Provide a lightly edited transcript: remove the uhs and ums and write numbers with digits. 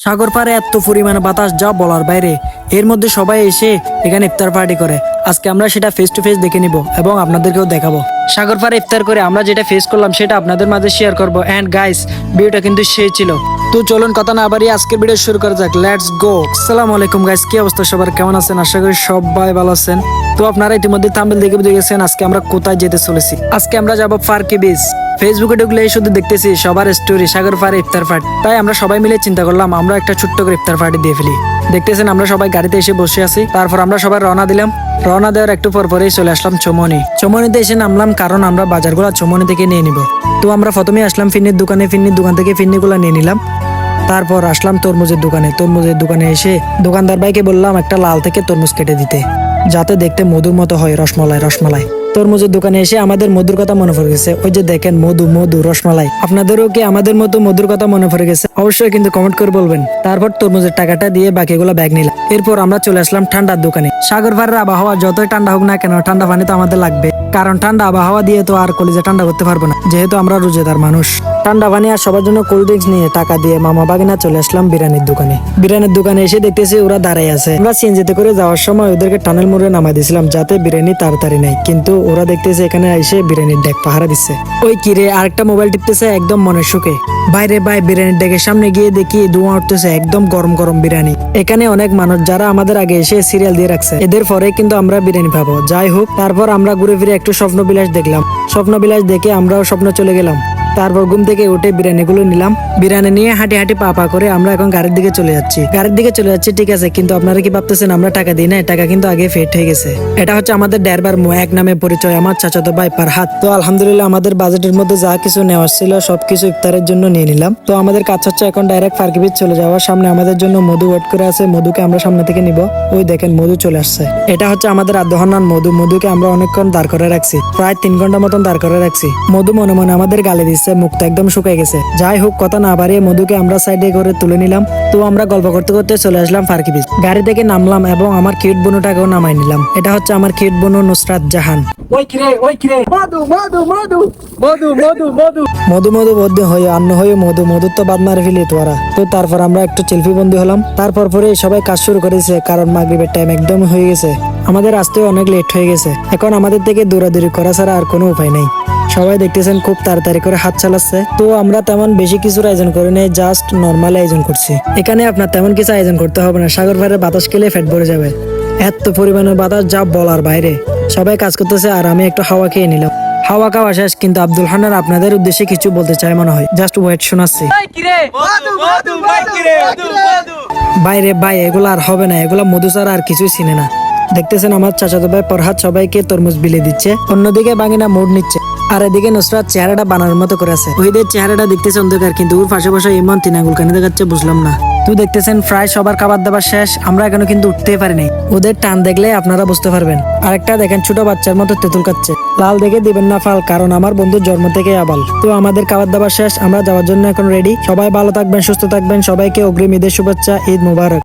সাগর পাড়ে এত পরিমাণে বাতাস যা বলার বাইরে। এর মধ্যে সবাই এসে এখানে ইফতার পার্টি করে। আজকে আমরা সেটা ফেস টু ফেস দেখে নিব এবং আপনাদেরকেও দেখাবো। সাগর পাড়ে ইফতার করে আমরা যেটা ফেস করলাম সেটা আপনাদের মাঝে শেয়ার করবো। এন্ড গাইস, ভিডিওটা কিন্তু সেই ছিল। তো চলুন কথা না বাড়িয়ে আজকের ভিডিও শুরু করা যাক। Let's go. আসসালামু আলাইকুম গাইস, কি অবস্থা সবার, কেমন আছেন? আশা করি সবাই ভালো আছেন। তো আপনারা ইতিমধ্যে থাম্বনেল দেখে বুঝে গেছেন আজকে আমরা কোথায় যেতে চলেছি। আজকে আমরা যাবো ফারকি বিচ। ফেসবুকে ঢুকলে শুধু দেখতেছি সবার স্টোরি সাগর পাড়ে ইফতার পার্টি। তাই আমরা সবাই মিলে চিন্তা করলাম আমরা একটা ছোট্ট করে ইফতার পার্টি দিয়ে ফেলি। দেখতেছেন আমরা সবাই গাড়িতে এসে বসে আছি। তারপর আমরা সবাই রওনা দিলাম। রওনা দেওয়ার একটু পর পরেই চলে আসলাম চমনিতে এসে নামলাম, কারণ আমরা বাজারগুলো চমনি থেকে নিয়ে নিব। তো আমরা প্রথমে আসলাম ফিন্নির দোকানে। ফিন্নির দোকান থেকে ফিন্নিগুলো নিয়ে নিলাম। তারপর আসলাম তরমুজের দোকানে এসে দোকানদার ভাইকে বললাম একটা লাল থেকে তরমুজ কেটে দিতে, যাতে দেখতে মধুর মতো হয়, রসমালাই। তরমুজের দোকানে এসে আমাদের মধুর কথা মনে পড়ে গেছে। ওই যে দেখেন মধু রসমালাই। আপনাদেরও কি আমাদের মতো মধুর কথা মনে পড়ে গেছে? অবশ্যই কিন্তু কমেন্ট করে বলবেন। তারপর তরমুজের টাকাটা দিয়ে বাকিগুলো ব্যাগ নিলাম। এরপর আমরা চলে আসলাম ঠান্ডার দোকানে। সাগর পাড়ের আবহাওয়া যতই ঠান্ডা হোক না কেন, ঠান্ডা পানি তো আমাদের লাগবে, কারণ ঠান্ডা আবহাওয়া দিয়ে তো আর কলিজা ঠান্ডা করতে পারবো না, যেহেতু আমরা রোজাদার মানুষ। ঠান্ডা পানি আর সবার জন্য কোল্ড ড্রিঙ্কস নিয়ে টাকা দিয়ে মামা বাগিনা চলে আসলাম বিরিয়ানির দোকানে এসে দেখতেছি ওরা দাঁড়াই আছে। আমরা সিএনজিতে করে যাওয়ার সময় ওদেরকে টানেল মোড়ে নামাই দিয়েছিলাম যাতে বিরিয়ানি তাড়াতাড়ি নেয়, কিন্তু ওরা দেখতেছে এখানে এসে বিরিয়ানির ডেক পাহারা দিচ্ছে। ওই কিরে আরেকটা মোবাইল টিপতেছে একদম মনের সুখে। বাইরে বিরিয়ানির ডেকের সামনে গিয়ে দেখি ধোঁয়া উঠতেছে, একদম গরম গরম বিরিয়ানি। এখানে অনেক মানুষ যারা আমাদের আগে এসে সিরিয়াল দিয়ে রাখছে, এদের পরে কিন্তু আমরা বিরিয়ানি পাবো। যাই হোক, তারপর আমরা ঘুরে ফিরে একটু স্বপ্নবিলাস দেখলাম। স্বপ্নবিলাস দেখে আমরাও স্বপ্ন চলে গেলাম। তারপর ঘুম থেকে উঠে বিরিয়ানিগুলো নিলাম। বিরিয়ানি নিয়ে হাঁটি পা করে আমরা এখন গাড়ির দিকে চলে যাচ্ছি। ঠিক আছে, কিন্তু আপনারা কি ভাবতেছেন আমরা টাকা দিই না? টাকা কিন্তু আগে ফেট হয়ে গেছে। এটা হচ্ছে আমাদের ড্রাইভার এক নামে পরিচয়, আমার চাচাতো ভাই ফারহাদ। তো আলহামদুলিল্লাহ আমাদের বাজেটের মধ্যে যা কিছু নেওয়ার ছিল সবকিছু ইফতারের জন্য নিয়ে নিলাম। তো আমাদের কাজ হচ্ছে এখন ডাইরেক্ট ফারকি বিচ চলে যাওয়া। সামনে আমাদের জন্য মধু ওয়েট করে আছে। মধুকে আমরা সামনে থেকে নিব। ওই দেখেন মধু চলে আসছে। এটা হচ্ছে আমাদের আদহনান মধুকে আমরা অনেকক্ষণ দাঁড় করে রাখছি, প্রায় 3 ঘন্টা মতন দাঁড় করে রাখছি। মধু মনে মনে আমাদের গালি দিচ্ছে, মুখটা একদম শুকিয়ে গেছে। যাই হোক, কথা না বাড়িয়ে মধুকে আমরা সাইডে করে তুলে নিলাম। তো আমরা গল্প করতে করতে চলে আসলাম ফারকি বিচ। গাড়ি থেকে নামলাম এবং আমার কিউট বোনটাকেও নামাই নিলাম। এটা হচ্ছে আমার কিউট বোন নুসরাত জাহান। মধু হয়ে অন্য হয়ে মধু তো বাদ মারে ফেলি তোরা। তো তারপর আমরা একটু সেলফি বন্দি হলাম। তারপর পরে সবাই কাজ শুরু করেছে, কারণ মাগরিবের টাইম একদম হয়ে গেছে। আমাদের আসতেও অনেক লেট হয়ে গেছে। এখন আমাদের থেকে দৌড়াদৌড়ি করা ছাড়া আর কোনো উপায় নেই। সবাই দেখতেছেন খুব তাড়াতাড়ি করে হাত চালাচ্ছে। তো আমরা তেমন বেশি কিছুর আয়োজন করি নাই, জাস্ট নর্মাল আয়োজন করছি। এখানে আপনার তেমন কিছু আয়োজন করতে হবে না, সাগর পাড়ের বাতাস খেলে পেট ভরে যাবে। এত পরিমাণের বাতাস যা বলার বাইরে। সবাই কাজ করতেছে আর আমি একটু হাওয়া খেয়ে নিলাম। হাওয়া খাওয়া শেষ, কিন্তু আব্দুল হান্নান আপনাদের উদ্দেশ্যে কিছু বলতে চাই মনে হয়। জাস্ট ওয়েট, শোনাচ্ছি। বাইরে এগুলো আর হবে না, এগুলা মধু ছাড়া আর কিছুই চিনে না। দেখতেছেন আমার চাচাতো ভাই ফরহাদ সবাইকে তরমুজ বিলে দিচ্ছে, অন্যদিকে বাঙিনা মুড নিচ্ছে, আর এদিকে নুসরাত চেহারাটা বানানোর মতো করে আছে। ওইদের চেহারাটা দেখতেছে অন্ধকার, কিন্তু ওর পাশে বসে ইমন তিনাগুল কেন দেখাচ্ছে বুঝলাম না। তো দেখতেছেন প্রায় সবার খাবার দাবার শেষ, আমরা এখনো কিন্তু উঠতেই পারিনি। ওদের টান দেখলে আপনারা বুঝতে পারবেন। আরেকটা দেখেন ছোট বাচ্চার মতো তেঁতুল খাচ্ছে। লাল দেখে দিবেন না ফাল, কারণ আমার বন্ধুর জন্ম থেকে আবাল। তো আমাদের খাবার দাবার শেষ, আমরা যাওয়ার জন্য এখন রেডি। সবাই ভালো থাকবেন, সুস্থ থাকবেন। সবাইকে অগ্রিম ঈদের শুভেচ্ছা। ঈদ মুবারক।